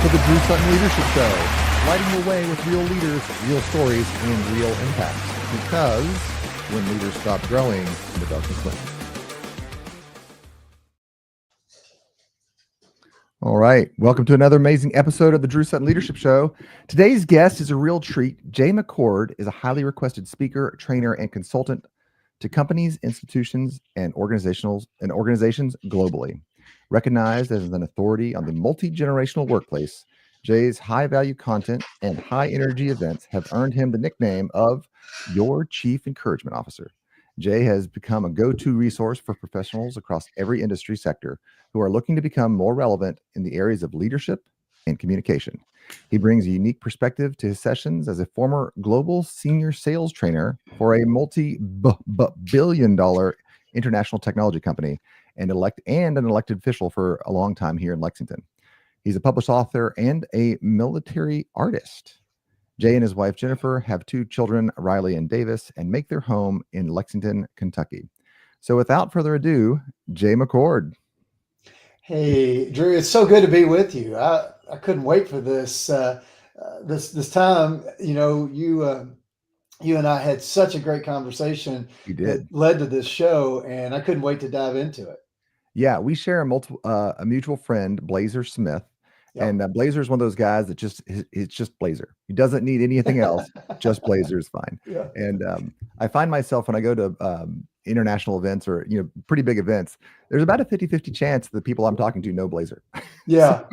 to the Drew Sutton Leadership Show, lighting the way with real leaders, real stories, and real impacts. Because when leaders stop growing, the darkness wins. All right. Welcome to another amazing episode of the Drew Sutton Leadership Show. Today's guest is a real treat. Jay McChord is a highly requested speaker, trainer, and consultant to companies, institutions, and organizations globally. Recognized as an authority on the multi-generational workplace, Jay's high-value content and high-energy events have earned him the nickname of your Chief Encouragement Officer. Jay has become a go-to resource for professionals across every industry sector who are looking to become more relevant in the areas of leadership and communication. He brings a unique perspective to his sessions as a former global senior sales trainer for a multi-billion-dollar international technology company and an elected official for a long time here in Lexington. He's a published author and a military artist. Jay and his wife, Jennifer, have two children, Riley and Davis, and make their home in Lexington, Kentucky. So without further ado, Jay McChord. Hey, Drew, it's so good to be with you. I couldn't wait for this this time. You know, you and I had such a great conversation You that did. led to this show, and I couldn't wait to dive into it. Yeah, we share a mutual friend, Blazer Smith. Yep. And Blazer is one of those guys that it's just Blazer. He doesn't need anything else. Just Blazer is fine. Yeah. And I find myself when I go to international events or pretty big events, there's about a 50-50 chance the people I'm talking to know Blazer. Yeah.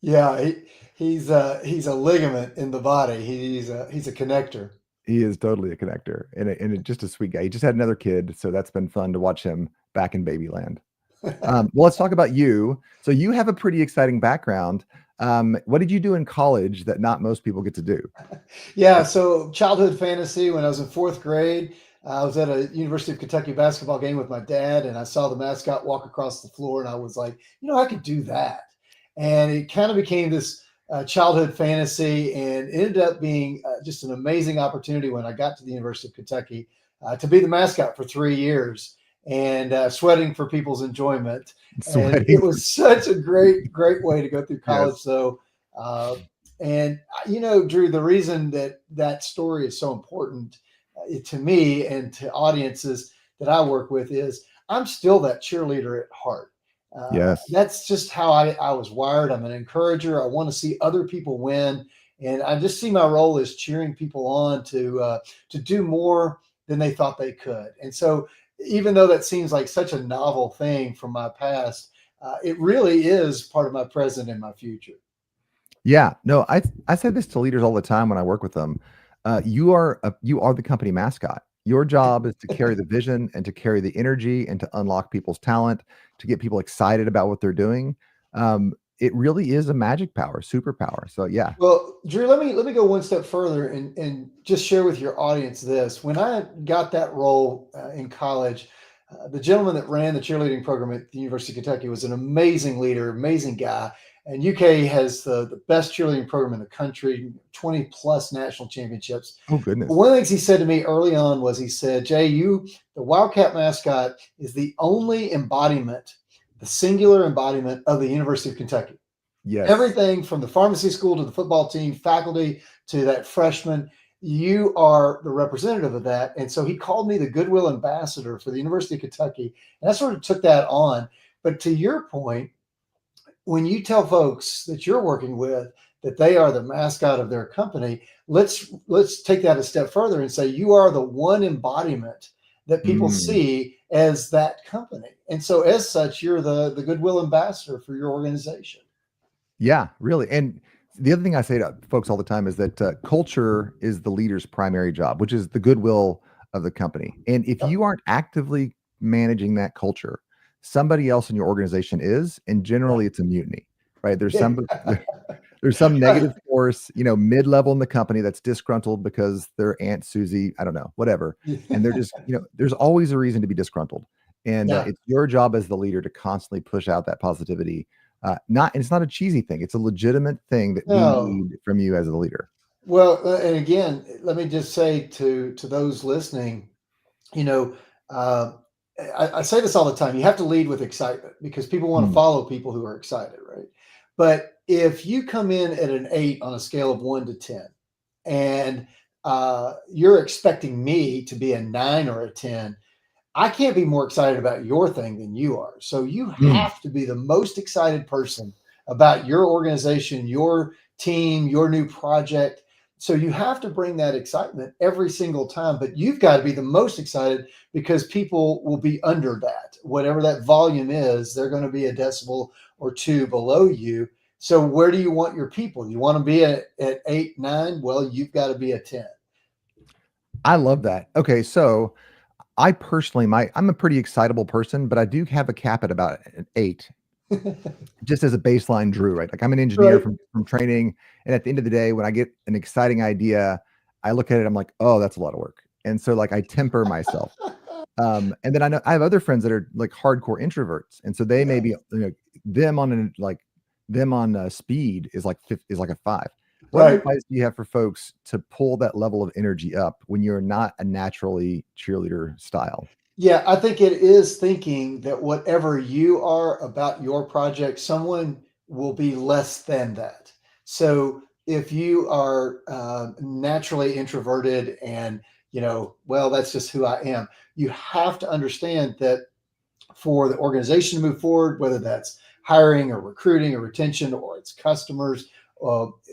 Yeah. He's a ligament in the body. He's a connector. He is totally a connector and just a sweet guy. He just had another kid, so that's been fun to watch him back in babyland. Well, let's talk about you. So you have a pretty exciting background. What did you do in college that not most people get to do? Yeah, so childhood fantasy. When I was in fourth grade, I was at a University of Kentucky basketball game with my dad, and I saw the mascot walk across the floor, and I was like, I could do that. And it kind of became this childhood fantasy, and ended up being just an amazing opportunity when I got to the University of Kentucky to be the mascot for 3 years and sweating for people's enjoyment. And Sweating. it was such a great way to go through college. Yes. So, Drew, the reason that story is so important to me and to audiences that I work with is I'm still that cheerleader at heart. Yes. That's just how I was wired. I'm an encourager. I want to see other people win. And I just see my role as cheering people on to do more than they thought they could. And so even though that seems like such a novel thing from my past, it really is part of my present and my future. Yeah. No, I say this to leaders all the time when I work with them. You are the company mascot. Your job is to carry the vision and to carry the energy and to unlock people's talent, to get people excited about what they're doing. It really is a magic power, superpower. So yeah. Well, Drew, let me go one step further and just share with your audience this. When I got that role in college, the gentleman that ran the cheerleading program at the University of Kentucky was an amazing leader, amazing guy. And UK has the best cheerleading program in the country, 20 plus national championships. Oh goodness. One of the things he said to me early on was, he said, Jay, the Wildcat mascot is the only embodiment, the singular embodiment of the University of Kentucky. Yes. Everything from the pharmacy school to the football team, faculty to that freshman, you are the representative of that. And so he called me the goodwill ambassador for the University of Kentucky. And I sort of took that on. But to your point, when you tell folks that you're working with that they are the mascot of their company, let's take that a step further and say you are the one embodiment that people see as that company. And so as such, you're the goodwill ambassador for your organization. Yeah, really. And the other thing I say to folks all the time is that culture is the leader's primary job, which is the goodwill of the company. And if you aren't actively managing that culture, somebody else in your organization is, and generally it's a mutiny, right? There's some negative force, mid-level in the company that's disgruntled because their Aunt Susie, I don't know, whatever. And they're just, there's always a reason to be disgruntled. And it's your job as the leader to constantly push out that positivity. It's not a cheesy thing. It's a legitimate thing that we need from you as a leader. Well, and again, let me just say to those listening, I say this all the time. You have to lead with excitement because people want to follow people who are excited, right? But if you come in at an 8 on a scale of 1 to 10, and you're expecting me to be a 9 or a 10, I can't be more excited about your thing than you are. So you Mm. have to be the most excited person about your organization, your team, your new project. So you have to bring that excitement every single time, but you've got to be the most excited because people will be under that. Whatever that volume is, they're going to be a decibel or two below you. So where do you want your people? You want to be at 8, 9? Well, you've got to be a 10. I love that. Okay, so I personally, I'm a pretty excitable person, but I do have a cap at about an 8, just as a baseline, Drew. Right, like I'm an engineer Right. from training, and at the end of the day, when I get an exciting idea, I look at it, I'm like, oh, that's a lot of work, and so like I temper myself. And then I know I have other friends that are like hardcore introverts, and so they may Yeah. be, them on speed is is like a 5. What Right. advice do you have for folks to pull that level of energy up when you're not a naturally cheerleader style? Yeah, I think it is thinking that whatever you are about your project, someone will be less than that. So if you are naturally introverted and, well, that's just who I am, you have to understand that for the organization to move forward, whether that's hiring or recruiting or retention or it's customers,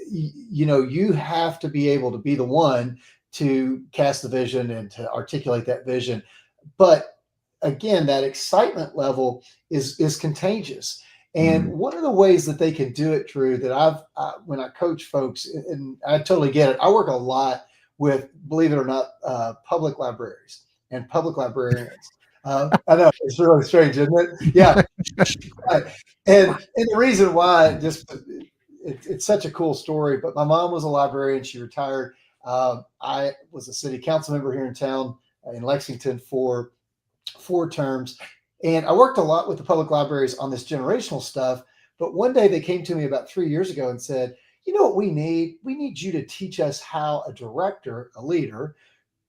you have to be able to be the one to cast the vision and to articulate that vision. But again, that excitement level is contagious. And Mm. one of the ways that they can do it, Drew, that when I coach folks, and I totally get it, I work a lot with, believe it or not, public libraries and public librarians. I know it's really strange, isn't it? Yeah, right. And the reason why, it's such a cool story. But my mom was a librarian; she retired. I was a city council member here in town in Lexington for 4 terms, and I worked a lot with the public libraries on this generational stuff. But one day they came to me about 3 years ago and said, "You know what we need? We need you to teach us how a director, a leader,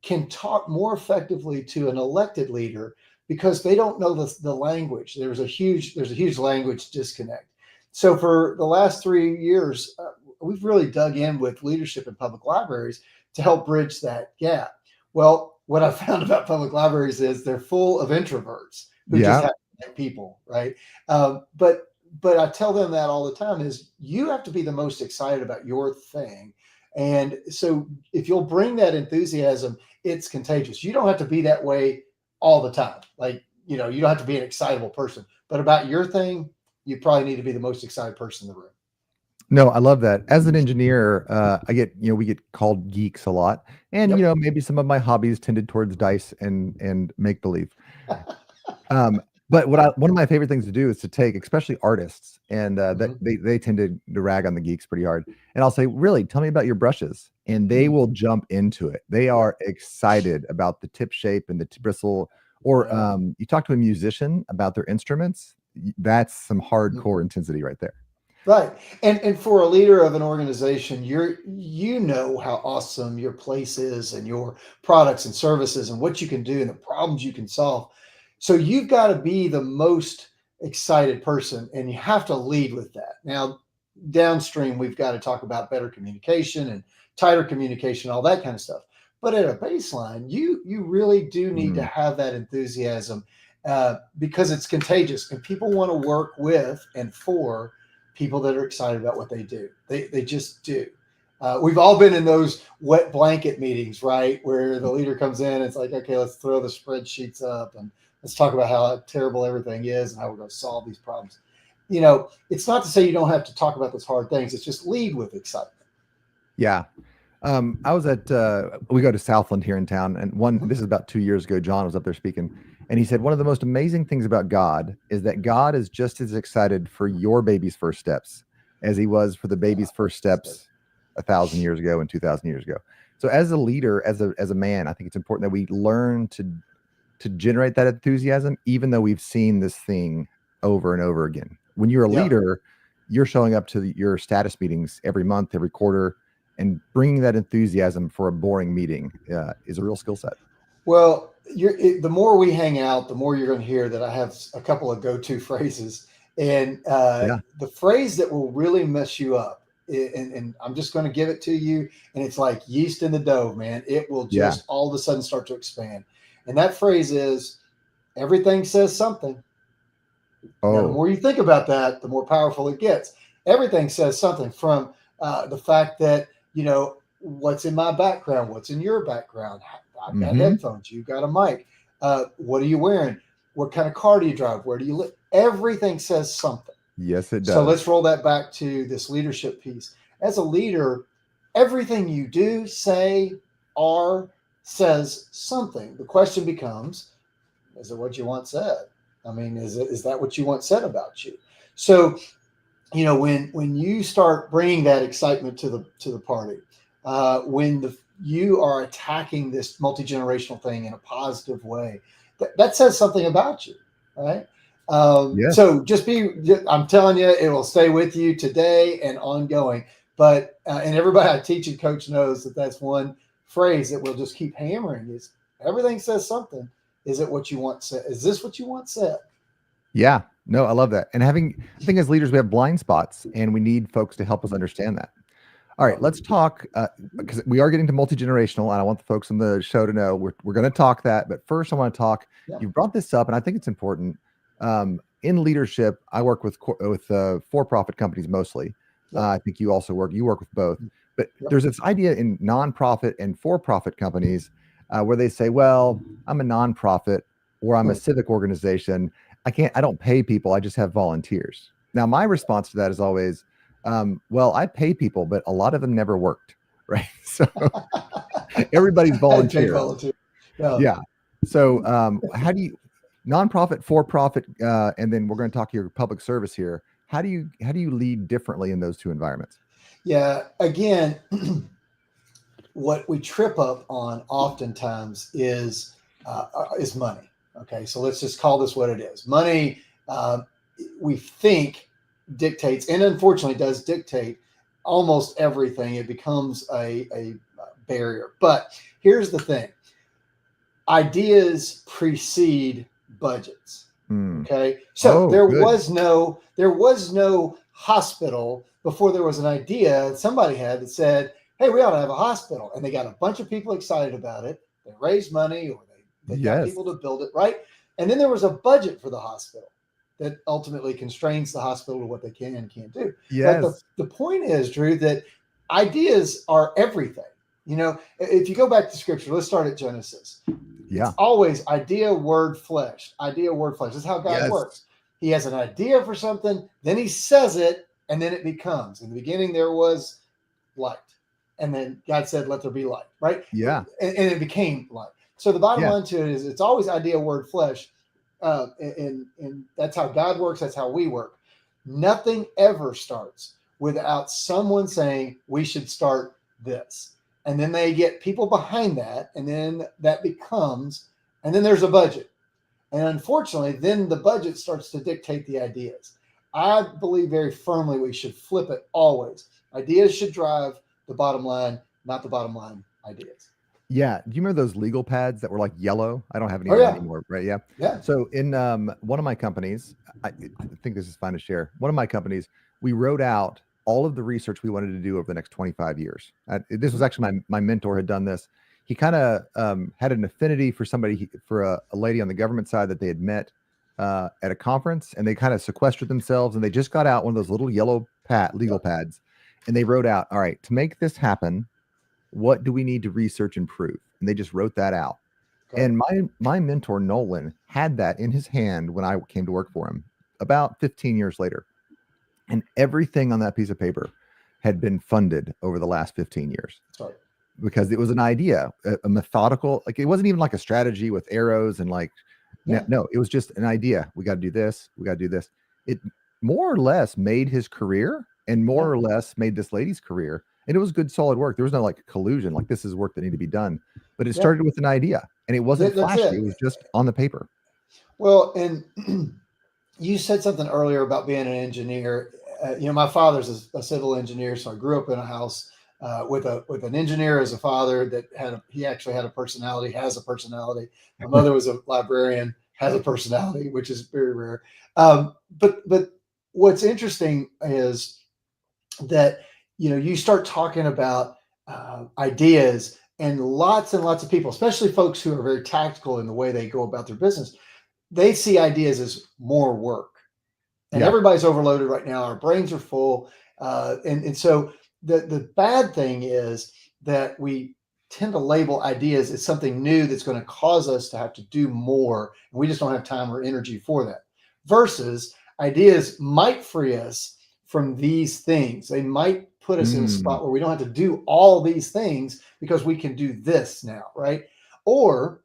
can talk more effectively to an elected leader because they don't know the language. There's a huge language disconnect. So for the last 3 years, we've really dug in with leadership in public libraries to help bridge that gap. Well, what I found about public libraries is they're full of introverts who just Yeah. have to like people, right? But I tell them that all the time is you have to be the most excited about your thing. And so if you'll bring that enthusiasm, it's contagious. You don't have to be that way all the time. Like, you don't have to be an excitable person, but about your thing, you probably need to be the most excited person in the room. No, I love that. As an engineer, I get, we get called geeks a lot, and Yep. maybe some of my hobbies tended towards dice and make believe. But one of my favorite things to do is to take, especially artists, and that Mhm. they tend to rag on the geeks pretty hard. And I'll say, really, tell me about your brushes, and they Mhm. will jump into it. They Yeah. are excited about the tip shape and the bristle. Or Yeah. you talk to a musician about their instruments. That's some Mhm. hardcore intensity right there. Right. And for a leader of an organization, you know how awesome your place is and your products and services and what you can do and the problems you can solve. So you've got to be the most excited person and you have to lead with that. Now, downstream, we've got to talk about better communication and tighter communication, all that kind of stuff. But at a baseline, you really do need to Mm. have that enthusiasm because it's contagious and people want to work with and for people that are excited about what they do. They just do. We've all been in those wet blanket meetings, right? Where the leader comes in, and it's like, okay, let's throw the spreadsheets up and let's talk about how terrible everything is and how we're going to solve these problems. It's not to say you don't have to talk about those hard things. It's just lead with excitement. Yeah. I was at we go to Southland here in town, and this is about 2 years ago. John was up there speaking, and he said one of the most amazing things about God is that God is just as excited for your baby's first steps as he was for the baby's first steps 1,000 years ago and 2,000 years ago. So as a leader, as a man, I think it's important that we learn to generate that enthusiasm, even though we've seen this thing over and over again. When you're a Yeah. leader, you're showing up to your status meetings every month, every quarter, and bringing that enthusiasm for a boring meeting is a real skill set. Well, the more we hang out, the more you're going to hear that I have a couple of go-to phrases. And Yeah. the phrase that will really mess you up, and I'm just going to give it to you, and it's like yeast in the dough, man. It will Yeah. just all of a sudden start to expand. And that phrase is, everything says something. Now, the Oh, more you think about that, the more powerful it gets. Everything says something, from the fact that, what's in my background, what's in your background. I've got hmm, headphones, you've got a mic. What are you wearing? What kind of car do you drive? Where do you live? Everything says something. yes, it So does. let's roll that back to this leadership piece. As a leader, everything you do, say, are, says something. The question becomes, is it what you want said? I mean, is that what you want said about you? So, when you start bringing that excitement to the party, when you are attacking this multi-generational thing in a positive way, that says something about you, right? Yes. So I'm telling you, it will stay with you today and ongoing. But and everybody I teach and coach knows that that's one phrase that we'll just keep hammering: is everything says something. Is it what you want said? Is this what you want said? Yeah. No, I love that. And I think as leaders, we have blind spots and we need folks to help us understand that. All right, let's talk because we are getting to multi-generational, and I want the folks on the show to know we're going to talk that. But first, I want to talk. Yeah. You brought this up, and I think it's important. In leadership, I work with for-profit companies mostly. Yep. I think you also work with both. But Yep. there's this idea in nonprofit and for-profit companies where they say, "Well, I'm a nonprofit or I'm a civic organization. I don't pay people. I just have volunteers." Now, my response to that is always, well, I pay people, but a lot of them never worked, right? So everybody's I pay volunteers. volunteer. Yeah. Yeah. So how do you nonprofit, for profit, and then we're going to talk your public service here. How do you lead differently in those two environments? Yeah. Again, what we trip up on oftentimes is money. Okay, so let's just call this what it is. Money, we think dictates, and unfortunately does dictate almost everything. It becomes a barrier. But here's the thing: ideas precede budgets. Hmm. Okay, so Oh, good. there was no hospital before there was an idea somebody had that said, "Hey, we ought to have a hospital," and they got a bunch of people excited about it. They raised money, or they got Yes. people to build it, right? And then there was a budget for the hospital that ultimately constrains the hospital to what they can and can't do. But Yes. the point is, Drew, that ideas are everything. If you go back to scripture, let's start at Genesis. Yeah. It's always idea, word, flesh. Idea, word, flesh. That's how God Yes. works. He has an idea for something, then he says it, and then it becomes. In the beginning, there was light. And then God said, let there be light, right? Yeah. And it became light. So the bottom Yeah. line to it is it's always idea, word, flesh. And that's how God works. That's how we work. Nothing ever starts without someone saying, we should start this. And then they get people behind that. And then that becomes, and then there's a budget. And unfortunately, then the budget starts to dictate the ideas. I believe very firmly we should flip it always. Ideas should drive the bottom line, not the bottom line ideas. Yeah. Do you remember those legal pads that were like yellow? I don't have any Oh, of them yeah. anymore, right? Yeah. Yeah. So in one of my companies, I think this is fine to share. One of my companies, we wrote out all of the research we wanted to do over the next 25 years. This was actually my mentor had done this. He kind of had an affinity for for a lady on the government side that they had met at a conference, and they kind of sequestered themselves, and they just got out one of those little yellow legal pads, and they wrote out, all right, to make this happen, what do we need to research and prove? And they just wrote that out. Okay. And my mentor Nolan had that in his hand when I came to work for him about 15 years later. And everything on that piece of paper had been funded over the last 15 years. Sorry. Because it was an idea, a methodical, like it wasn't even like a strategy with arrows and like no, it was just an idea. We got to do this, we got to do this. It more or less made his career and more or less made this lady's career. And it was good, solid work. There was no like collusion, like this is work that needed to be done. But it started with an idea, and it wasn't That's flashy. it. It was just on the paper. Well, and you said something earlier about being an engineer. My father's a civil engineer, so I grew up in a house with an engineer as a father that he actually had a personality, has a personality. My mother was a librarian, has a personality, which is very rare. But what's interesting is that, you start talking about ideas, and lots of people, especially folks who are very tactical in the way they go about their business, they see ideas as more work. And Yeah. everybody's overloaded right now. Our brains are full. And so the bad thing is that we tend to label ideas as something new that's going to cause us to have to do more. And we just don't have time or energy for that. Versus ideas might free us from these things. They might put us in a spot where we don't have to do all these things because we can do this now, right? Or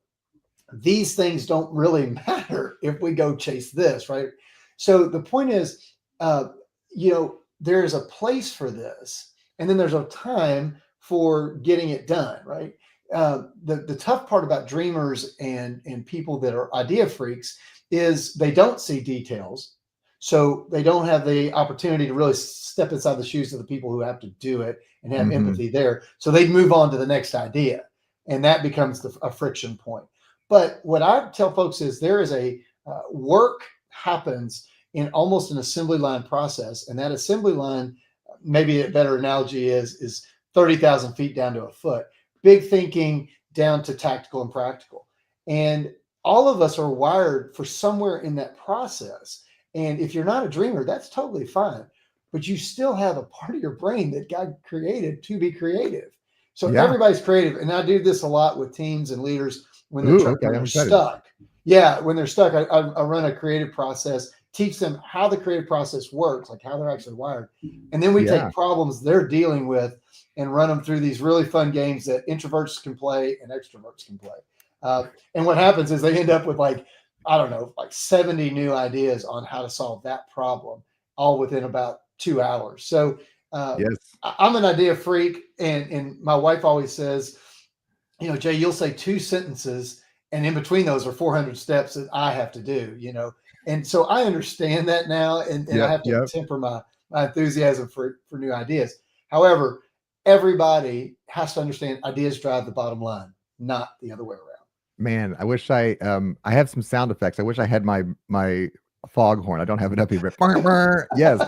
these things don't really matter if we go chase this, right? So the point is, there is a place for this, and then there's a time for getting it done, right? The tough part about dreamers and people that are idea freaks is they don't see details. So they don't have the opportunity to really step inside the shoes of the people who have to do it and have empathy there. So they move on to the next idea, and that becomes a friction point. But what I tell folks is there is a work happens in almost an assembly line process, and that assembly line, maybe a better analogy is 30,000 feet down to a foot. Big thinking down to tactical and practical, and all of us are wired for somewhere in that process. And if you're not a dreamer, that's totally fine, but you still have a part of your brain that God created to be creative. So Yeah. everybody's creative, and I do this a lot with teams and leaders when they're, Okay. when I'm they're excited. stuck. Yeah, when they're stuck, I run a creative process, teach them how the creative process works, like how they're actually wired. And then we take problems they're dealing with and run them through these really fun games that introverts can play and extroverts can play. And what happens is they end up with like 70 new ideas on how to solve that problem, all within about 2 hours. So Yes. I'm an idea freak, and my wife always says, Jay, you'll say 2 sentences, and in between those are 400 steps that I have to do, And so I understand that now, and I have to temper my enthusiasm for new ideas. However, everybody has to understand ideas drive the bottom line, not the other way around. Man, I wish I have some sound effects. I wish I had my foghorn. I don't have it up here. But yes,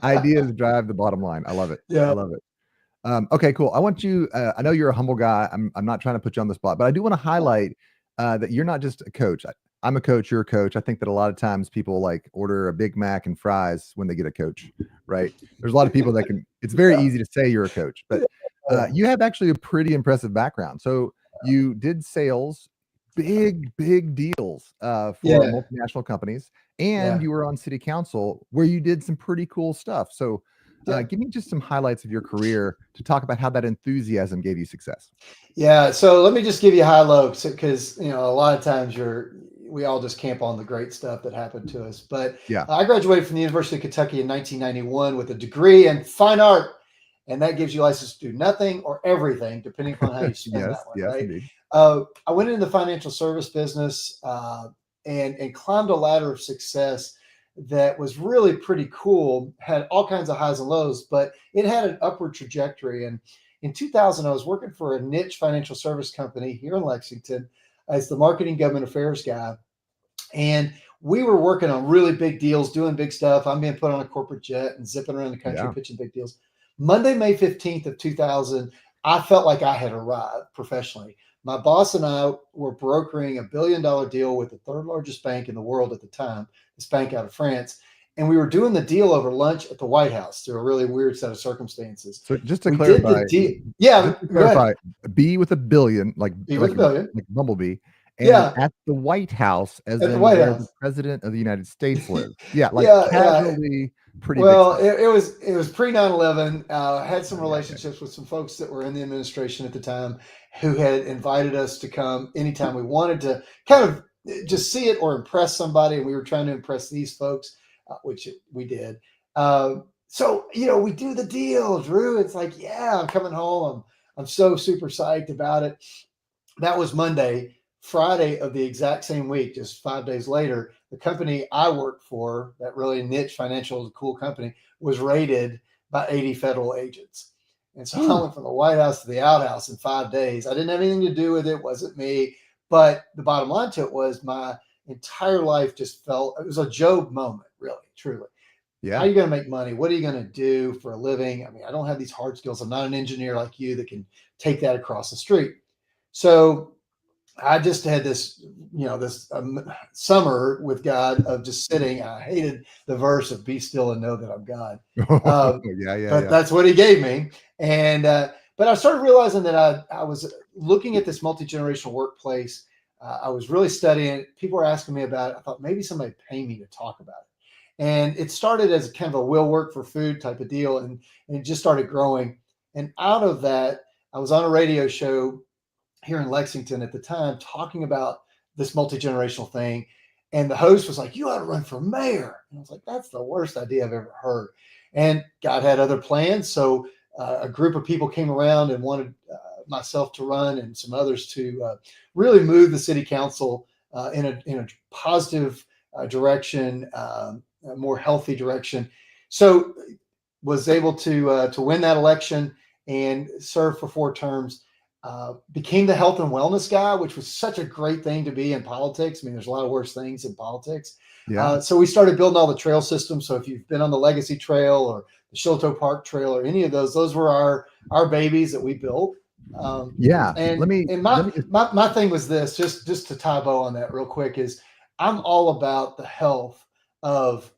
ideas drive the bottom line. I love it. Yeah. I love it. Okay, cool. I want you. I know you're a humble guy. I'm not trying to put you on the spot, but I do want to highlight that you're not just a coach. I'm a coach. You're a coach. I think that a lot of times people like order a Big Mac and fries when they get a coach, right? There's a lot of people that can. It's very easy to say you're a coach, but you have actually a pretty impressive background. So you did sales, big deals for multinational companies, and you were on city council where you did some pretty cool stuff. So give me just some highlights of your career to talk about how that enthusiasm gave you success. Yeah. So let me just give you high low, because a lot of times we all just camp on the great stuff that happened to us. But I graduated from the University of Kentucky in 1991 with a degree in fine art, and that gives you license to do nothing or everything, depending upon how you spend that one. Right. Indeed. I went into the financial service business and climbed a ladder of success that was really pretty cool, had all kinds of highs and lows, but it had an upward trajectory. And in 2000, I was working for a niche financial service company here in Lexington as the marketing government affairs guy. And we were working on really big deals, doing big stuff. I'm being put on a corporate jet and zipping around the country, pitching big deals. Monday, May 15th of 2000, I felt like I had arrived professionally. My boss and I were brokering $1 billion deal with the third largest bank in the world at the time, this bank out of France. And we were doing the deal over lunch at the White House through a really weird set of circumstances. So just to clarify, B with a billion, like B with a billion, like Bumblebee, and at the White House, as in where the president of the United States lives. Casually, pretty. Well, it was pre 9/11. Had some relationships with some folks that were in the administration at the time who had invited us to come anytime we wanted to kind of just see it or impress somebody. And we were trying to impress these folks, which we did. So, we do the deal, Drew. It's like, I'm coming home. I'm so super psyched about it. That was Monday. Friday of the exact same week, just 5 days later, the company I worked for, that really niche financial cool company, was raided by 80 federal agents. And so I went from the White House to the outhouse in 5 days. I didn't have anything to do with it. It wasn't me. But the bottom line to it was my entire life just it was a Job moment, really, truly. How Yeah. are you going to make money? What are you going to do for a living? I mean, I don't have these hard skills. I'm not an engineer like you that can take that across the street. So I just had this, this summer with God of just sitting. I hated the verse of "Be still and know that I'm God," uh, Yeah, yeah, but yeah. that's what He gave me. And but I started realizing that I was looking at this multi-generational workplace. I was really studying it. People were asking me about it. I thought maybe somebody would pay me to talk about it. And it started as kind of a will work for food type of deal, and it just started growing. And out of that, I was on a radio show here in Lexington at the time talking about this multi-generational thing. And the host was like, "You ought to run for mayor." And I was like, "That's the worst idea I've ever heard." And God had other plans. So a group of people came around and wanted myself to run and some others to really move the city council in a positive direction, a more healthy direction. So was able to win that election and serve for 4 terms. Became the health and wellness guy, which was such a great thing to be in politics. I mean, there's a lot of worse things in politics. Yeah. So we started building all the trail systems. So if you've been on the Legacy Trail or the Shilto Park Trail or any of those were our babies that we built. Yeah. And Let me and let my, me just my my thing was this, just to tie a bow on that real quick, is I'm all about the health of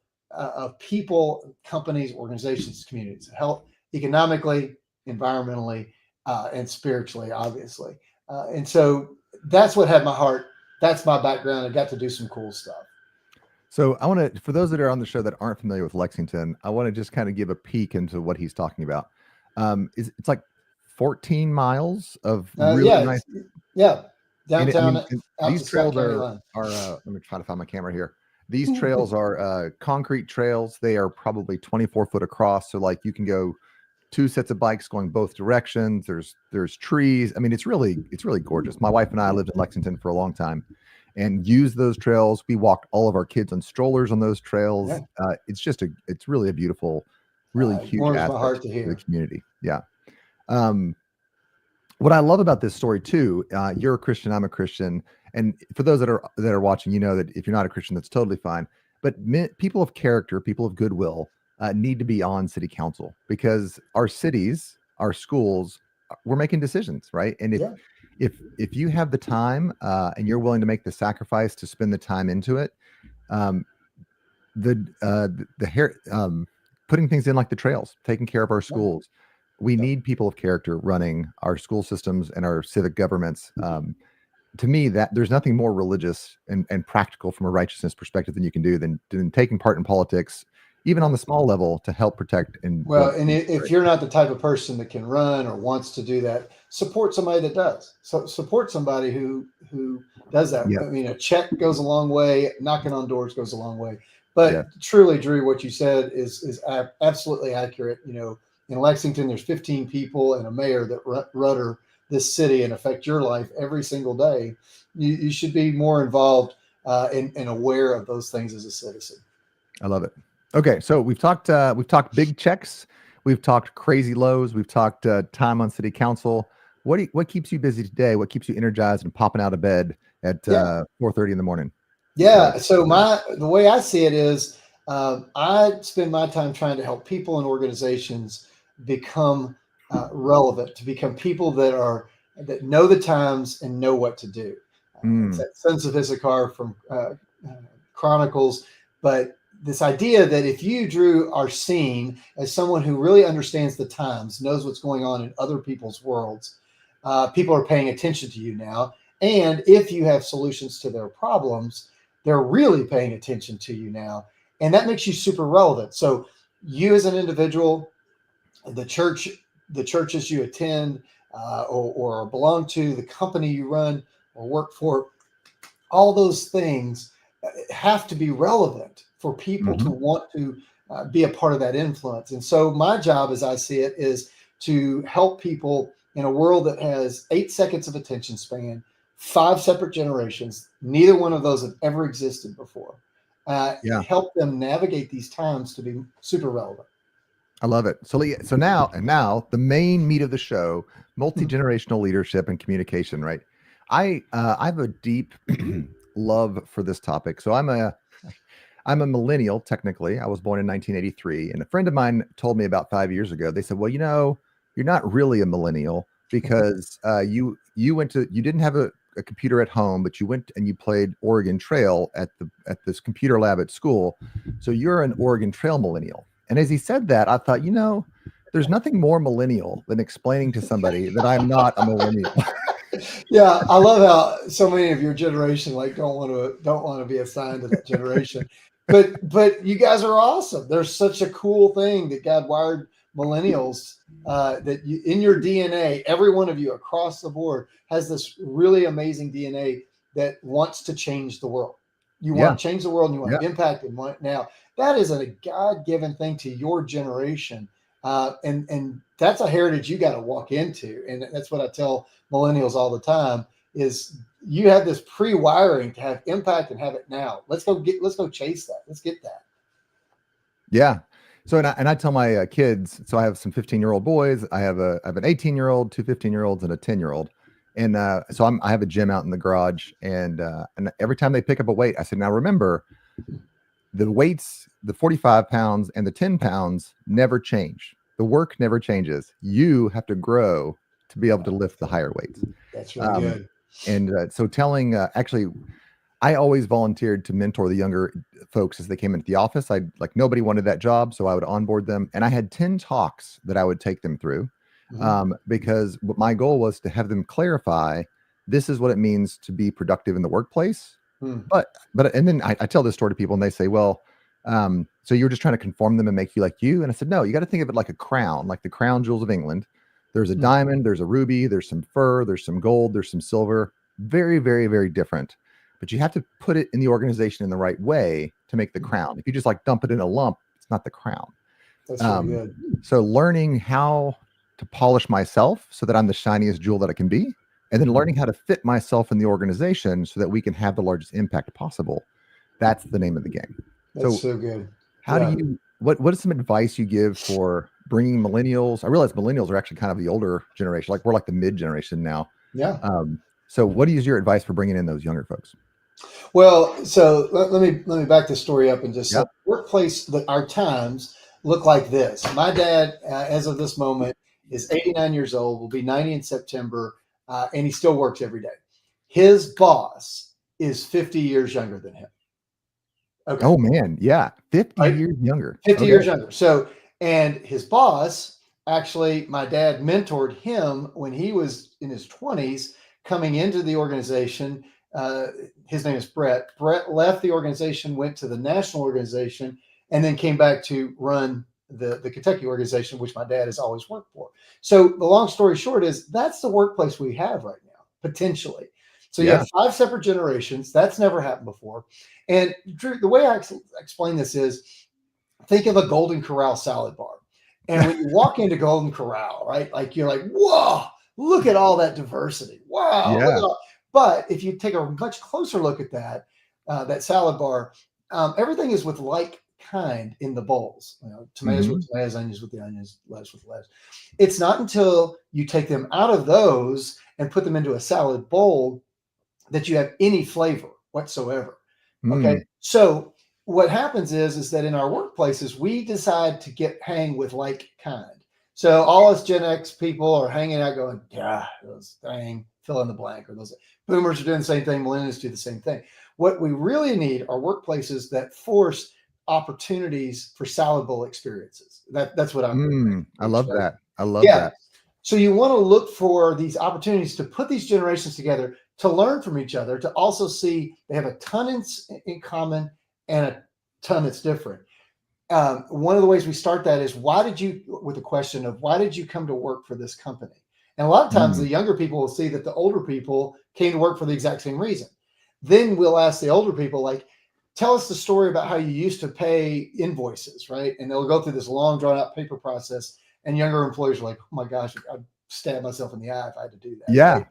people, companies, organizations, communities, health economically, environmentally, and spiritually, obviously. And so that's what had my heart. That's my background. I got to do some cool stuff. So I want to, for those that are on the show that aren't familiar with Lexington, I want to just kind of give a peek into what he's talking about. It's like 14 miles of really Yeah, nice. yeah, And I downtown mean, out these to Scott trails County line. are let me try to find my camera here. These trails are concrete trails. They are probably 24 foot across. So like you can go two sets of bikes going both directions. There's trees. I mean, it's really gorgeous. My wife and I lived in Lexington for a long time and used those trails. We walked all of our kids on strollers on those trails. Yeah, It's really a beautiful, really it huge warms my asset heart to to the hear. community. Yeah. Um, what I love about this story too, you're a Christian, I'm a Christian, and for those that are watching, you know that if you're not a Christian, that's totally fine. But people of character, people of goodwill, need to be on city council because our cities, our schools, we're making decisions, right? And if Yeah, if you have the time and you're willing to make the sacrifice to spend the time into it, um, the hair putting things in like the trails, taking care of our yeah, schools. We yeah. need people of character running our school systems and our civic governments. To me, that there's nothing more religious and practical from a righteousness perspective than you can do than taking part in politics, even on Yeah. the small level, to help protect and Well, build. and if you're not the type of person that can run or wants to do that, support somebody that does. So support somebody who does that. Yeah, I mean, a check goes a long way. Knocking on doors goes a long way. yeah, But truly, Drew, what you said is absolutely accurate. In Lexington, there's 15 people and a mayor that rudder this city and affect your life every single day. You should be more involved and aware of those things as a citizen. I love it. Okay, so we've talked big checks, we've talked crazy lows, we've talked time on city council. What keeps you busy today? What keeps you energized and popping out of bed at Yeah. 4:30 in the morning? Yeah. So the way I see it is, I spend my time trying to help people and organizations become relevant, to become people that know the times and know what to do. It's Mm, that sense of Issachar from Chronicles, but this idea that if you, Drew, are seen as someone who really understands the times, knows what's going on in other people's worlds, people are paying attention to you now. And if you have solutions to their problems, they're really paying attention to you now. And that makes you super relevant. So you as an individual, the church, the churches you attend or belong to, the company you run or work for, all those things have to be relevant for people to mhm. want to be a part of that influence. And so my job, as I see it, is to help people in a world that has 8 seconds of attention span, 5 separate generations. Neither one of those have ever existed before. Yeah, Help them navigate these times to be super relevant. I love it. So now the main meat of the show: multi-generational leadership and communication. Right? I have a deep love for this topic. So I'm a millennial, technically. I was born in 1983. And a friend of mine told me about 5 years ago, they said, well, you're not really a millennial because you didn't have a computer at home, but you went and you played Oregon Trail at this computer lab at school. So you're an Oregon Trail millennial. And as he said that, I thought, there's nothing more millennial than explaining to somebody that I'm not a millennial. Yeah, I love how so many of your generation like don't want to be assigned to that generation. But you guys are awesome. There's such a cool thing that God wired millennials that you, in your DNA, every one of you across the board has this really amazing DNA that wants to change the world. You Yeah. want to change the world and you want Yeah. to impact it. Now, that is a God-given thing to your generation. And that's a heritage you got to walk into. And that's what I tell millennials all the time is you have this pre-wiring to have impact and have it now. Let's go chase that. Let's get that. Yeah. So, and I tell my kids, so I have some 15-year-old boys. I have an 18-year-old, two 15-year-olds, and a 10-year-old. And so I have a gym out in the garage, and every time they pick up a weight, I said, now remember, the weights, the 45 pounds and the 10 pounds never change. The work never changes. You have to grow to be able to lift the higher weights. That's really good. And so telling, actually, I always volunteered to mentor the younger folks as they came into the office. Nobody wanted that job, so I would onboard them. And I had 10 talks that I would take them through because what my goal was to have them clarify, this is what it means to be productive in the workplace. But and then I tell this story to people and they say, well, so you're just trying to conform them and make you like you. And I said, no, you got to think of it like a crown, like the crown jewels of England. There's a diamond, there's a ruby, there's some fur, there's some gold, there's some silver. Very, very, very different. But you have to put it in the organization in the right way to make the crown. If you just like dump it in a lump, it's not the crown. That's really good. So learning how to polish myself so that I'm the shiniest jewel that I can be, and then learning how to fit myself in the organization so that we can have the largest impact possible. That's the name of the game. That's so good. How do you, what is some advice you give for bringing millennials? I realize millennials are actually kind of the older generation. Like we're like the mid generation now. Yeah. So what is your advice for bringing in those younger folks? Well, so let me back the story up and just say workplace, our times look like this. My dad, as of this moment, is 89 years old, will be 90 in September, and he still works every day. His boss is 50 years younger than him. Okay. Oh man, yeah, 50 years younger. 50 years younger. So, and his boss, actually, my dad mentored him when he was in his 20s, coming into the organization. His name is Brett. Brett left the organization, went to the national organization, and then came back to run the Kentucky organization, which my dad has always worked for. So the long story short is that's the workplace we have right now, potentially. So you have 5 separate generations. That's never happened before. And Drew, the way I explain this is think of a Golden Corral salad bar. And when you walk into Golden Corral, right, like you're like, whoa, look at all that diversity. Wow. Yeah. Look at all. But if you take a much closer look at that salad bar, everything is with like kind in the bowls. Tomatoes with tomatoes, onions with the onions, lettuce with lettuce. It's not until you take them out of those and put them into a salad bowl that you have any flavor whatsoever. Okay. So what happens is that in our workplaces, we decide to hang with like kind. So all us Gen X people are hanging out going, yeah, those dang, fill in the blank, or those boomers are doing the same thing. Millennials do the same thing. What we really need are workplaces that force opportunities for salad bowl experiences. That's what I'm. I love that. I love that. So you want to look for these opportunities to put these generations together, to learn from each other, to also see they have a ton in common and a ton that's different. One of the ways we start that is with the question of why did you come to work for this company? And a lot of times the younger people will see that the older people came to work for the exact same reason. Then we'll ask the older people, like, tell us the story about how you used to pay invoices, right? And they'll go through this long drawn out paper process. And younger employers are like, oh my gosh, I'd stab myself in the eye if I had to do that. Yeah. Right?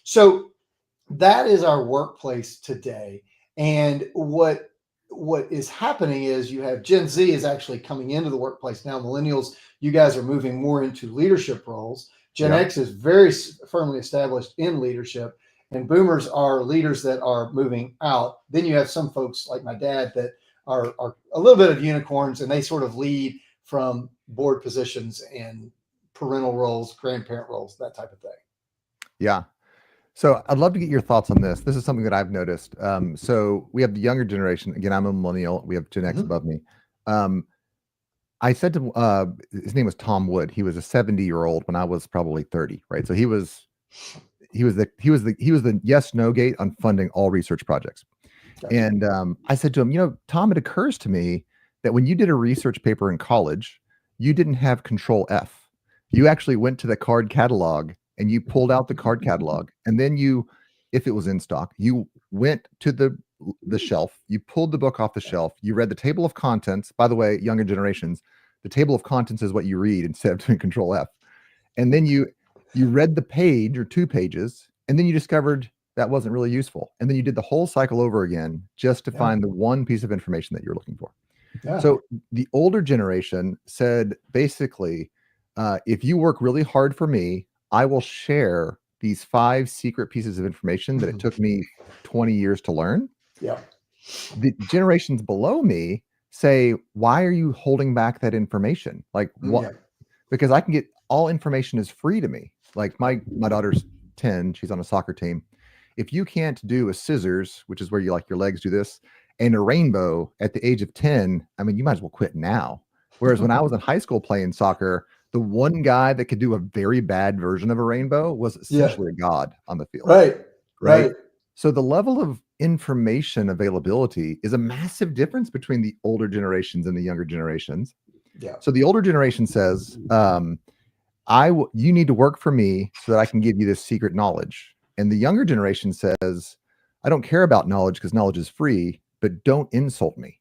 So that is our workplace today. And what is happening is you have Gen Z is actually coming into the workplace now. Millennials, you guys are moving more into leadership roles. Gen X is very firmly established in leadership, and boomers are leaders that are moving out. Then you have some folks like my dad that are a little bit of unicorns, and they sort of lead from board positions and parental roles, grandparent roles, that type of thing. Yeah. So I'd love to get your thoughts on this. This is something that I've noticed. So we have the younger generation. Again, I'm a millennial. We have Gen X above me. I said to his name was Tom Wood. He was a 70-year-old when I was probably 30, right? So he was the yes no gate on funding all research projects. Gotcha. And I said to him, Tom, it occurs to me that when you did a research paper in college, you didn't have Control F. You actually went to the card catalog and you pulled out the card catalog, and then you, if it was in stock, you went to the shelf, you pulled the book off the shelf, you read the table of contents. By the way, younger generations, the table of contents is what you read instead of doing Control F. And then you read the page or 2 pages, and then you discovered that wasn't really useful. And then you did the whole cycle over again just to find the one piece of information that you're looking for. Yeah. So the older generation said, basically, if you work really hard for me, I will share these 5 secret pieces of information that it took me 20 years to learn. Yeah. The generations below me say, why are you holding back that information? Like, what? Yeah. Because I can get all information is free to me. Like my daughter's 10, she's on a soccer team. If you can't do a scissors, which is where you like your legs do this, and a rainbow at the age of 10, I mean, you might as well quit now. Whereas when I was in high school playing soccer, the one guy that could do a very bad version of a rainbow was essentially a god on the field. Right. So the level of information availability is a massive difference between the older generations and the younger generations. Yeah. So the older generation says, you need to work for me so that I can give you this secret knowledge. And the younger generation says, I don't care about knowledge because knowledge is free, but don't insult me.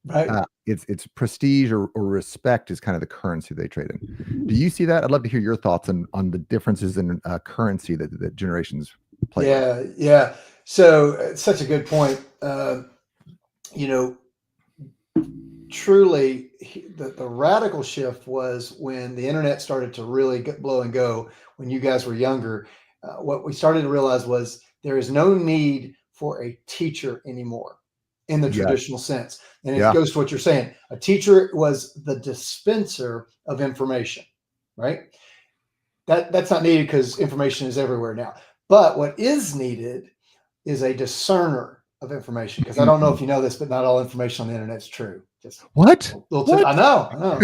Right. It's prestige or respect is kind of the currency they trade in. Do you see that? I'd love to hear your thoughts on the differences in currency that generations play. Yeah. So it's such a good point. Truly, the radical shift was when the internet started to really blow and go. When you guys were younger, what we started to realize was there is no need for a teacher anymore in the traditional sense. And it goes to what you're saying. A teacher was the dispenser of information, right? That's not needed because information is everywhere now. But what is needed is a discerner of information. Because I don't know if you know this, but not all information on the internet is true. Just what? I know.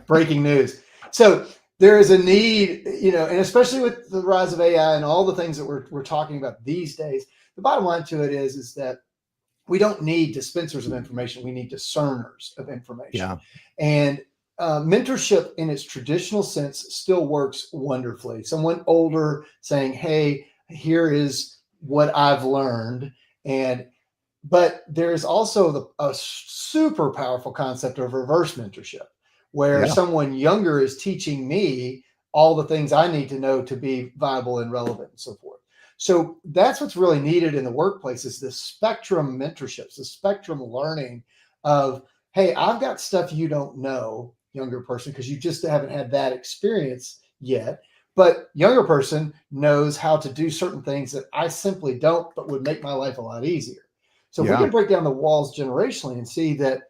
Breaking news. So there is a need, and especially with the rise of AI and all the things that we're talking about these days, the bottom line to it is that we don't need dispensers of information. We need discerners of information. Yeah. And mentorship in its traditional sense still works wonderfully. Someone older saying, hey, here is what I've learned. But there's also a super powerful concept of reverse mentorship, where someone younger is teaching me all the things I need to know to be viable and relevant and so forth. So that's what's really needed in the workplace is the spectrum mentorships, the spectrum learning of, hey, I've got stuff you don't know, younger person, because you just haven't had that experience yet. But younger person knows how to do certain things that I simply don't, but would make my life a lot easier. So if we can break down the walls generationally and see that,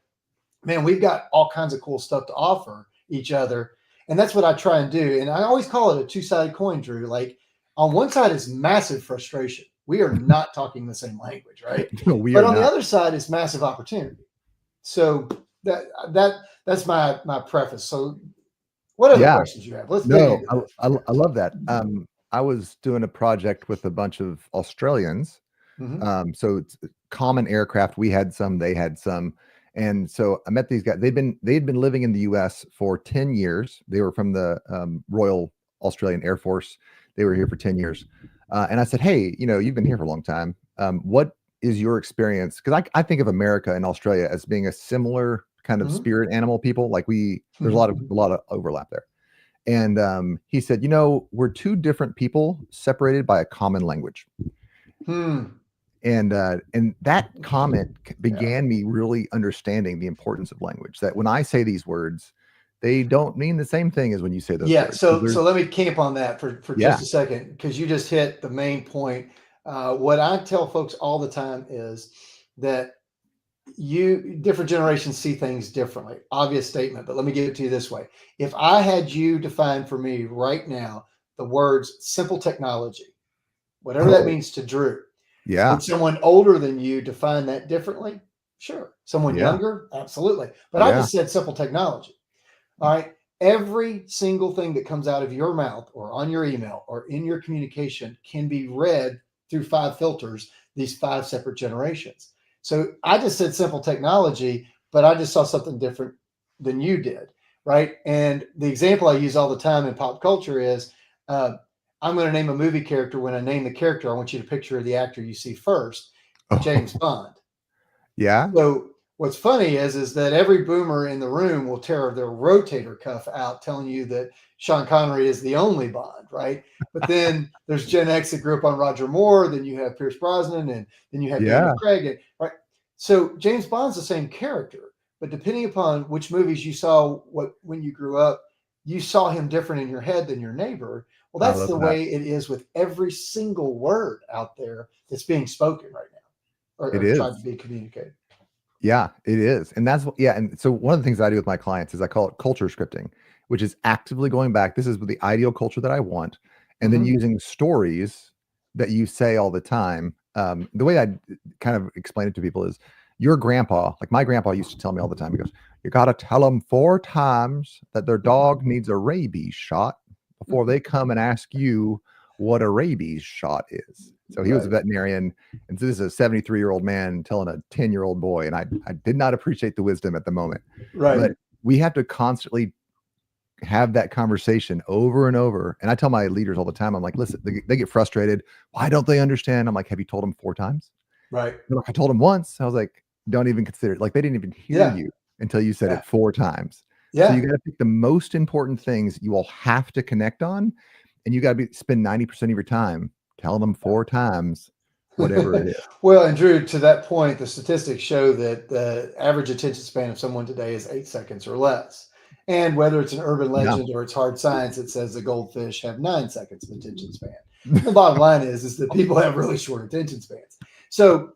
man, we've got all kinds of cool stuff to offer each other. And that's what I try and do. And I always call it a 2-sided coin, Drew. Like on one side is massive frustration. We are not talking the same language, right? No, but on the other side is massive opportunity. So that's my preface. So what other questions you have? Let's dig into this. I love that. I was doing a project with a bunch of Australians. So it's common aircraft. We had some, they had some. And so I met these guys. They'd been living in the US for 10 years. They were from the Royal Australian Air Force. They were here for 10 years. And I said, hey, you've been here for a long time. What is your experience? Because I think of America and Australia as being a similar kind of spirit animal people. Like there's a lot of overlap there. And he said, we're 2 different people separated by a common language. And that comment began me really understanding the importance of language, that when I say these words, they don't mean the same thing as when you say those words. So let me camp on that for just a second, because you just hit the main point. What I tell folks all the time is that different generations see things differently. Obvious statement, but let me give it to you this way. If I had you define for me right now the words simple technology, whatever that Oh, means to Drew, yeah. would someone older than you define that differently? Sure. Someone Yeah. younger? Absolutely. But I Yeah. just said simple technology. All right. Every single thing that comes out of your mouth or on your email or in your communication can be read through 5 filters, these 5 separate generations. So I just said simple technology, but I just saw something different than you did. Right. And the example I use all the time in pop culture is uh, I'm going to name a movie character. When I name the character, I want you to picture the actor you see first, James Oh, Bond. yeah. So what's funny is that every boomer in the room will tear their rotator cuff out, telling you that Sean Connery is the only Bond, right? But then there's Gen X that grew up on Roger Moore. Then you have Pierce Brosnan, and then you have Daniel Yeah. Craig, and, right? So James Bond's the same character, but depending upon which movies you saw, when you grew up, you saw him different in your head than your neighbor. Well, I that's love the that. way it is with every single word out there that's being spoken right now, It or tried to is. be communicated. Yeah, it is. And that's yeah. And so one of the things I do with my clients is I call it culture scripting, which is actively going back. This is the ideal culture that I want, and then Mhm. using stories that you say all the time. The way I kind of explain it to people is your grandpa, like my grandpa used to tell me all the time, he goes, "You got to tell them 4 times that their dog needs a rabies shot before they come and ask you what a rabies shot is." So he was a Right. veterinarian, and so this is a 73-year-old man telling a 10-year-old boy, and I did not appreciate the wisdom at the moment. Right. But we have to constantly have that conversation over and over. And I tell my leaders all the time, I'm like, listen, they get frustrated. Why don't they understand? I'm like, have you told them 4 times? Right. They're like, I told them once. I was like, don't even consider it. Like they didn't even hear Yeah. you until you said Yeah. it 4 times. So you Yeah. got to pick the most important things you all have to connect on, and you got to spend 90% of your time telling them 4 times, whatever it is. Well, and Drew, to that point, the statistics show that the average attention span of someone today is 8 seconds or less. And whether it's an urban Yeah. legend or it's hard science, it says the goldfish have 9 seconds of attention span. The bottom line is that people have really short attention spans. So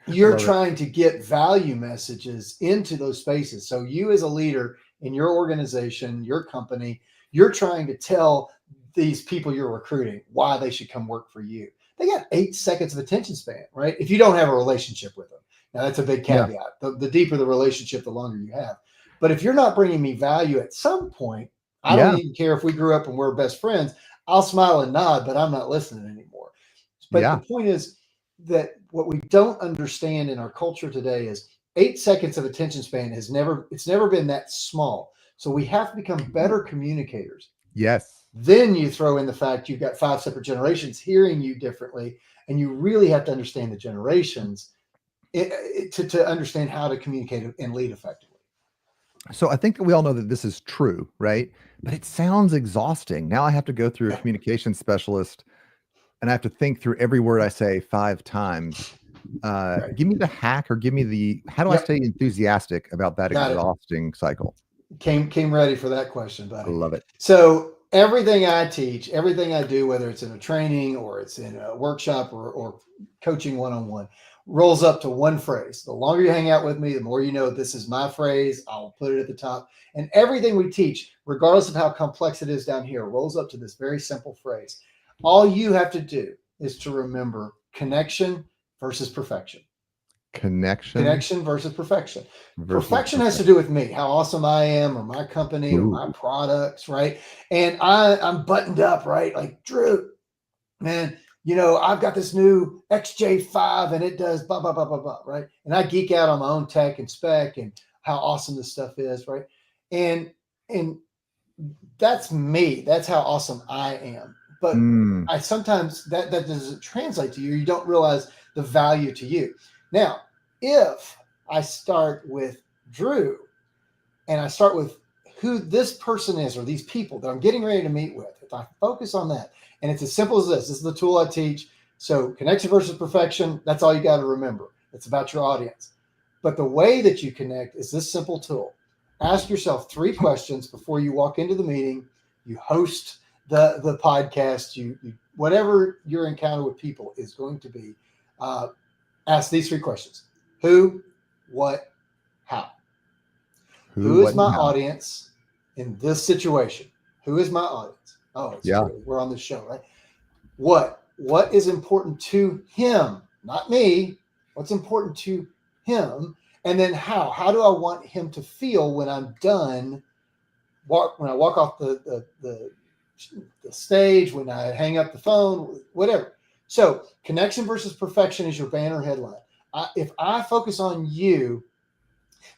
I you're love it. trying to get value messages into those spaces. So you as a leader in your organization, your company, you're trying to tell these people you're recruiting why they should come work for you. They got 8 seconds of attention span, right? If you don't have a relationship with them. Now that's a big Yeah. caveat. The deeper the relationship, the longer you have. But if you're not bringing me value at some point, I don't Yeah. even care if we grew up and we're best friends. I'll smile and nod, but I'm not listening anymore. But the Yeah. point is that what we don't understand in our culture today is 8 seconds of attention span it's never been that small. So we have to become better communicators. Yes. Then you throw in the fact you've got 5 separate generations hearing you differently, and you really have to understand the generations to understand how to communicate and lead effectively. So I think that we all know that this is true, right? But it sounds exhausting. Now I have to go through a communication specialist and I have to think through every word I say 5 times. Right. Give me the hack or give me how do I Yep. stay enthusiastic about that Got it. exhausting cycle? Came ready for that question, I buddy. love it. So everything I teach, everything I do, whether it's in a training or it's in a workshop or coaching one-on-one, rolls up to one phrase. The longer you hang out with me, the more you know this is my phrase. I'll put it at the top. And everything we teach, regardless of how complex it is down here, rolls up to this very simple phrase. All you have to do is to remember connection versus perfection. Connection Connection versus perfection. versus Perfection has to perfection. do with me, how awesome I am, or my company, or my Ooh. products, right? And I'm buttoned up, right? Like Drew, man, I've got this new XJ5 and it does blah blah blah blah blah, right? And I geek out on my own tech and spec and how awesome this stuff is, right? And and that's me. That's how awesome I am. But Mm, I sometimes that doesn't translate to you. You don't realize the value to you. Now, if I start with Drew and I start with who this person is or these people that I'm getting ready to meet with, if I focus on that, and it's as simple as this is the tool I teach. So, connection versus perfection, that's all you got to remember. It's about your audience. But the way that you connect is this simple tool. Ask yourself 3 questions before you walk into the meeting, you host the podcast, you whatever your encounter with people is going to be. Uh, ask these 3 questions: who, what, how. Who, Who is what, my and how. audience in this situation? Who is my audience? Oh, it's Yeah. true. We're on the show, right? What is important to him, not me? What's important to him? And then how? How do I want him to feel when I'm done? When I walk off the stage, when I hang up the phone, whatever. So connection versus perfection is your banner headline. If I focus on you,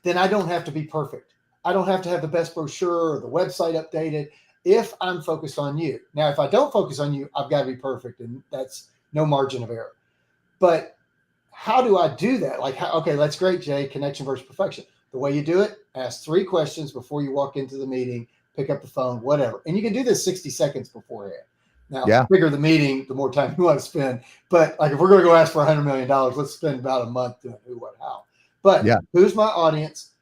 then I don't have to be perfect. I don't have to have the best brochure or the website updated if I'm focused on you. Now, if I don't focus on you, I've got to be perfect, and that's no margin of error. But how do I do that? Like, okay, that's great, Jay, connection versus perfection. The way you do it, ask 3 questions before you walk into the meeting, pick up the phone, whatever. And you can do this 60 seconds beforehand. Now, Yeah. the bigger the meeting, the more time you want to spend. But like if we're going to go ask for $100 million, let's spend about a month doing who, what, how. But Yeah. who's my audience?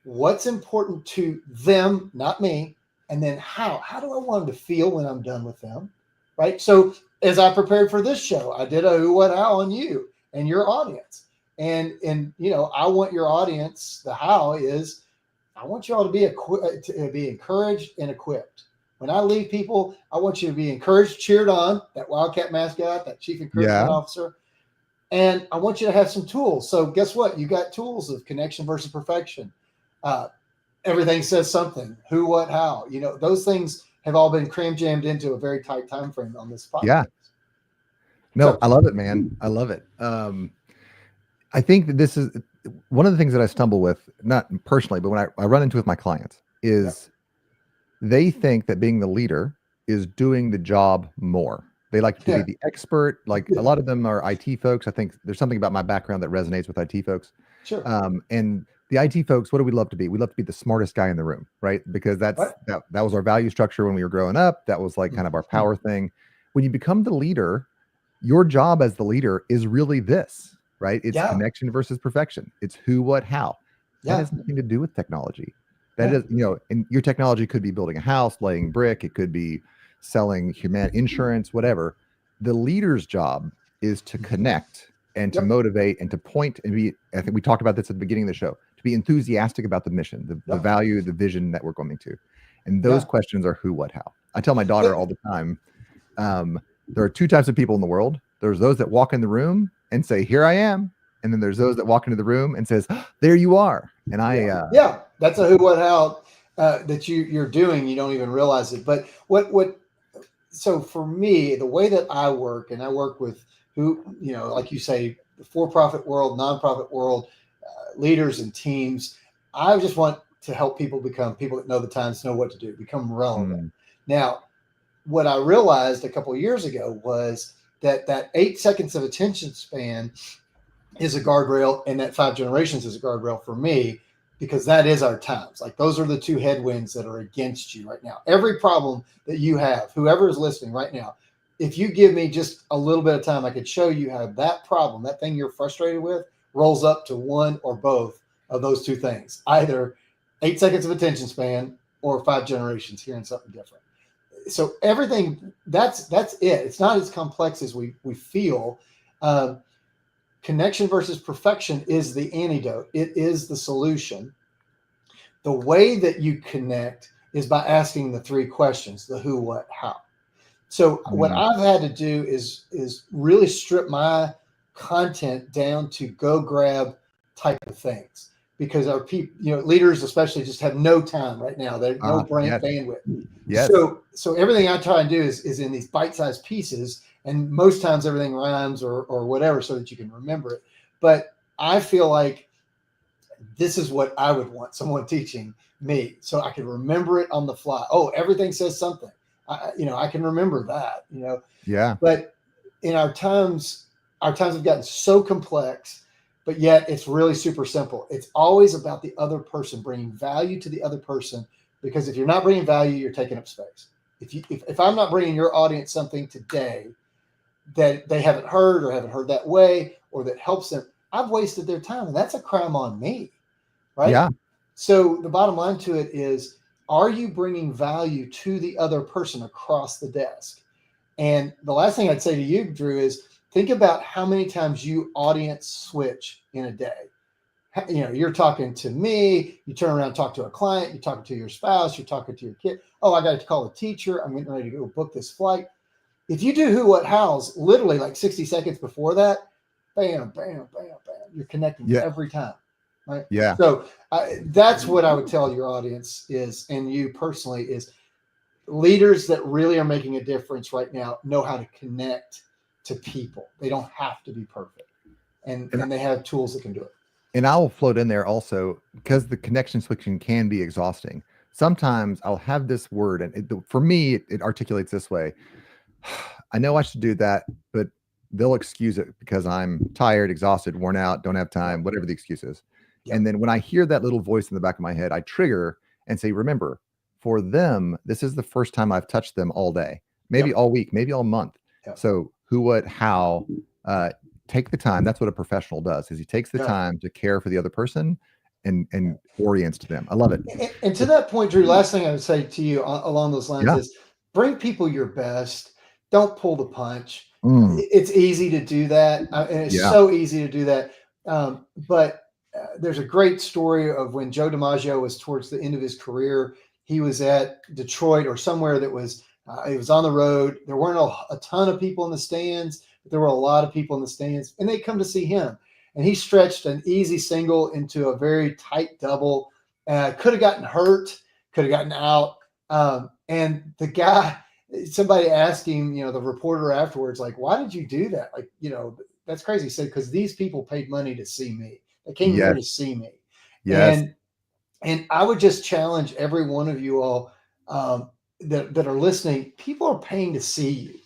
What's important to them, not me? And then how? How do I want them to feel when I'm done with them? Right. So as I prepared for this show, I did a who, what, how on you and your audience. And I want your audience. The how is I want you all to be encouraged and equipped. When I leave people, I want you to be encouraged, cheered on, that Wildcat mascot, that chief encouragement Yeah. officer. And I want you to have some tools. So guess what? You got tools of connection versus perfection. Everything says something. Who, what, how. Those things have all been cram jammed into a very tight time frame on this podcast. Yeah. No, So, I love it, man. I love it. I think that this is one of the things that I stumble with, not personally, but when I run into with my clients is they think that being the leader is doing the job more. They like to be the expert. Like a lot of them are IT folks. I think there's something about my background that resonates with IT folks. sure. And the IT folks, what do we love to be? We love to be the smartest guy in the room, right? Because that was our value structure when we were growing up. That was like kind of our power thing. When you become the leader, your job as the leader is really this, right? It's connection versus perfection. It's who, what, how. That has nothing to do with technology. That is, and your technology could be building a house, laying brick. It could be selling insurance, whatever. The leader's job is to connect and to motivate and to point and be, I think we talked about this at the beginning of the show, to be enthusiastic about the mission, the value, the vision that we're going to. And those questions are who, what, how. I tell my daughter all the time, there are 2 types of people in the world. There's those that walk in the room and say, here I am. And then there's those that walk into the room and says, there you are. And that's a who, what, how that you're doing. You don't even realize it. But so for me, the way that I work, and I work with like you say, the for-profit world, nonprofit world, leaders and teams, I just want to help people become people that know the times, know what to do, become relevant. Now, what I realized a couple of years ago was that 8 seconds of attention span is a guardrail, and that 5 generations is a guardrail for me, because that is our times. Like those are the 2 headwinds that are against you right now. Every problem that you have, whoever is listening right now, if you give me just a little bit of time, I could show you how that problem, that thing you're frustrated with, rolls up to one or both of those 2 things, either 8 seconds of attention span or 5 generations hearing something different. So everything, that's it. It's not as complex as we feel. Connection versus perfection is the antidote. It is the solution. The way that you connect is by asking the 3 questions, the who, what, how. So what I've had to do is really strip my content down to go grab type of things, because our people, leaders especially, just have no time right now. They have no brain bandwidth. Yes. So everything I try and do is in these bite-sized pieces, and most times everything rhymes or whatever, so that you can remember it. But I feel like this is what I would want someone teaching me, so I can remember it on the fly. Oh, everything says something. I can remember that. Yeah. But in our times have gotten so complex, but yet it's really super simple. It's always about the other person, bringing value to the other person, because if you're not bringing value, you're taking up space. If I'm not bringing your audience something today that they haven't heard or haven't heard that way, or that helps them, I've wasted their time, and that's a crime on me, right? Yeah. So the bottom line to it is, are you bringing value to the other person across the desk? And the last thing I'd say to you, Drew, is think about how many times you audience switch in a day. you're talking to me, you turn around and talk to a client, you're talking to your spouse, you're talking to your kid. Oh, I got to call a teacher. I'm getting ready to go book this flight. If you do who, what, hows, literally like 60 seconds before that, bam, bam, bam, bam, you're connecting Yeah. every time. Right. Yeah. So that's what I would tell your audience is, and you personally is, leaders that really are making a difference right now know how to connect to people. They don't have to be perfect. And they have tools that can do it. And I will float in there also because the connection switching can be exhausting. Sometimes I'll have this word, and for me, it articulates this way. I know I should do that, but they'll excuse it because I'm tired, exhausted, worn out, don't have time, whatever the excuse is. Yep. And then when I hear that little voice in the back of my head, I trigger and say, remember, for them, this is the first time I've touched them all day, maybe all week, maybe all month. So who, what, how, take the time. That's what a professional does, is he takes the time to care for the other person and orients to them. I love it. And to that point, Drew, last thing I would say to you along those lines is bring people your best. Don't pull the punch. It's easy to do that. And it's so easy to do that. But there's a great story of when Joe DiMaggio was towards the end of his career. He was at Detroit or somewhere that was, it was on the road. There weren't a ton of people in the stands, but there were a lot of people in the stands, and they come to see him. And he stretched an easy single into a very tight double. Could have gotten hurt, could have gotten out. And the guy, somebody asked him, the reporter afterwards, like, why did you do that? Like, that's crazy. He said, because these people paid money to see me. They came here to see me. And I would just challenge every one of you all that are listening. People are paying to see you,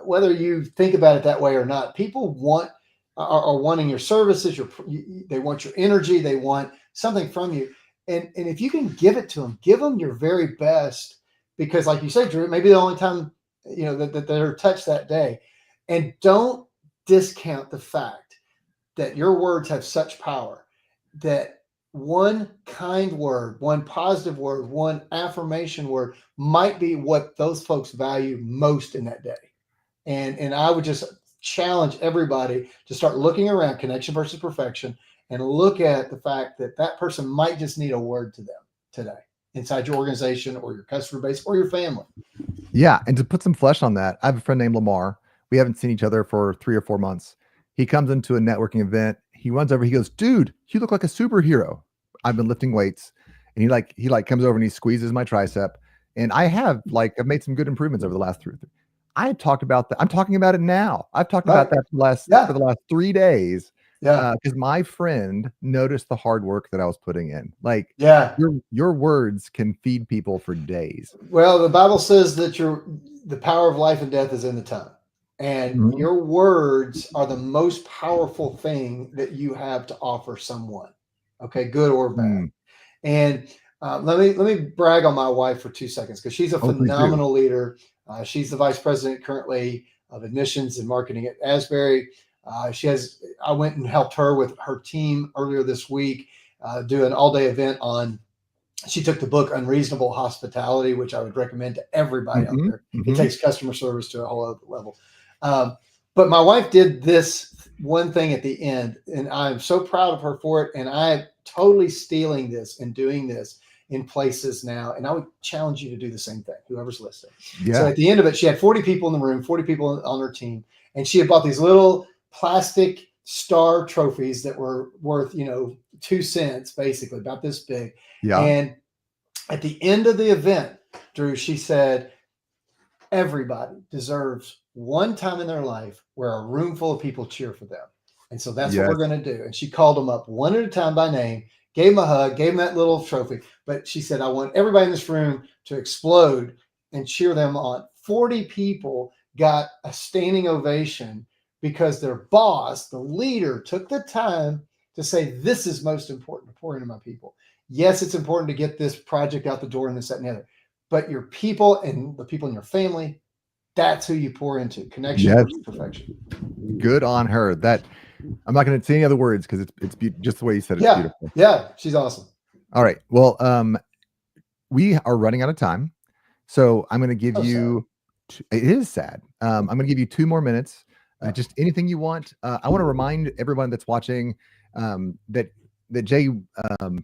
whether you think about it that way or not. People are wanting your services. They want your energy. They want something from you. And if you can give it to them, give them your very best, because like you said, Drew, maybe the only time, that they're touched that day. And don't discount the fact that your words have such power, that one kind word, one positive word, one affirmation word might be what those folks value most in that day. And I would just challenge everybody to start looking around connection versus perfection and look at the fact that that person might just need a word to them today inside your organization or your customer base or your family. Yeah. And to put some flesh on that, I have a friend named Lamar. We haven't seen each other for 3 or 4 months. He comes into a networking event. He runs over. He goes, dude, you look like a superhero. I've been lifting weights. And he comes over and he squeezes my tricep. And I've made some good improvements over the last 3. I had talked about that. I'm talking about it now. I've talked about that for the last 3 days. Because my friend noticed the hard work that I was putting in. Your words can feed people for days. Well, the Bible says that the power of life and death is in the tongue. And your words are the most powerful thing that you have to offer someone. Okay, good or bad. And let me brag on my wife for 2 seconds, because she's a phenomenal leader. She's the vice president currently of admissions and marketing at Asbury. I went and helped her with her team earlier this week, do an all-day event on. She took the book Unreasonable Hospitality, which I would recommend to everybody out there. It takes customer service to a whole other level. But my wife did this one thing at the end, and I'm so proud of her for it. And I'm totally stealing this and doing this in places now. And I would challenge you to do the same thing, whoever's listening. So at the end of it, she had 40 people in the room, 40 people on her team. And she had bought these little plastic star trophies that were worth, 2 cents, basically about this big. And at the end of the event, Drew, she said, everybody deserves one time in their life where a room full of people cheer for them. And so that's what we're going to do. And she called them up one at a time by name, gave them a hug, gave them that little trophy. But she said, I want everybody in this room to explode and cheer them on. 40 people got a standing ovation because their boss, the leader, took the time to say, this is most important to pour into my people. Yes, it's important to get this project out the door and this, that, and the other. But your people and the people in your family, that's who you pour into. Connection versus perfection. Good on her. That I'm not going to say any other words because it's just the way you said it. It's beautiful. Yeah, she's awesome. All right. Well, we are running out of time, so I'm going to give you. It is sad. I'm going to give you 2 more minutes. Just anything you want. I want to remind everyone that's watching that that Jay,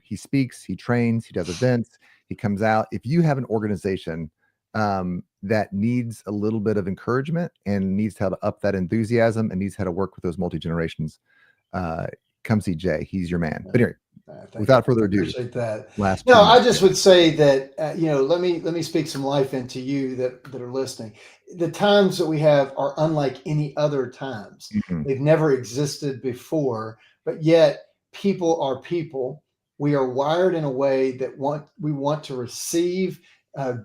he speaks, he trains, he does events, he comes out. If you have an organization that needs a little bit of encouragement and needs how to up that enthusiasm and needs how to work with those multi-generations, come see Jay. He's your man. But anyway, without further ado, appreciate that. Last No, 2 I minutes. just would say that let me speak some life into you that are listening. The times that we have are unlike any other times. Mhm. They've never existed before, but yet people are people. We are wired in a way that we want to receive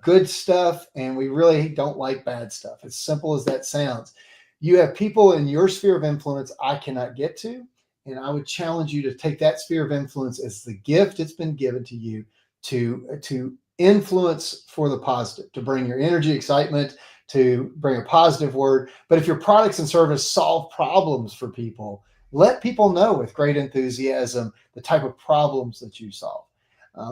good stuff, and we really don't like bad stuff. As simple as that sounds. You have people in your sphere of influence I cannot get to. And I would challenge you to take that sphere of influence as the gift it's been given to you to influence for the positive, to bring your energy, excitement, to bring a positive word. But if your products and service solve problems for people, let people know with great enthusiasm the type of problems that you solve.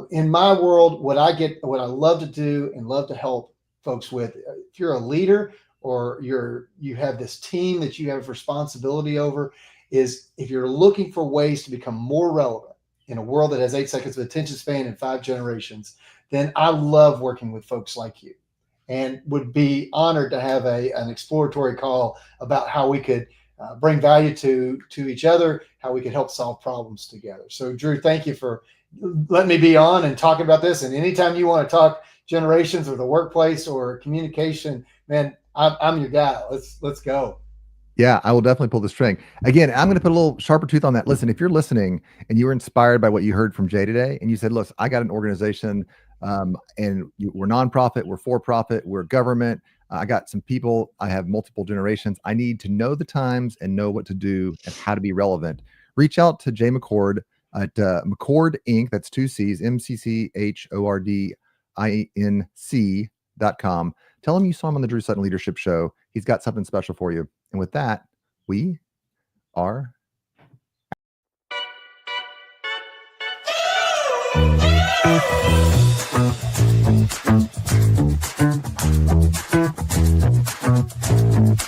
In my world, what I love to do and love to help folks with, if you're a leader or you have this team that you have responsibility over, is if you're looking for ways to become more relevant in a world that has 8 seconds of attention span and 5 generations, then I love working with folks like you and would be honored to have an exploratory call about how we could bring value to each other, how we could help solve problems together. So Drew, thank you for letting me be on and talking about this. And anytime you want to talk generations or the workplace or communication, man, I'm your guy. Let's go. Yeah, I will definitely pull the string. Again, I'm going to put a little sharper tooth on that. Listen, if you're listening and you were inspired by what you heard from Jay today, and you said, look, I got an organization and we're nonprofit, we're for-profit, we're government. I got some people, I have multiple generations. I need to know the times and know what to do and how to be relevant. Reach out to Jay McChord at McChord Inc. That's 2 C's, McChordinc.com. Tell him you saw him on the Drew Sutton Leadership Show. He's got something special for you. And with that, we are out.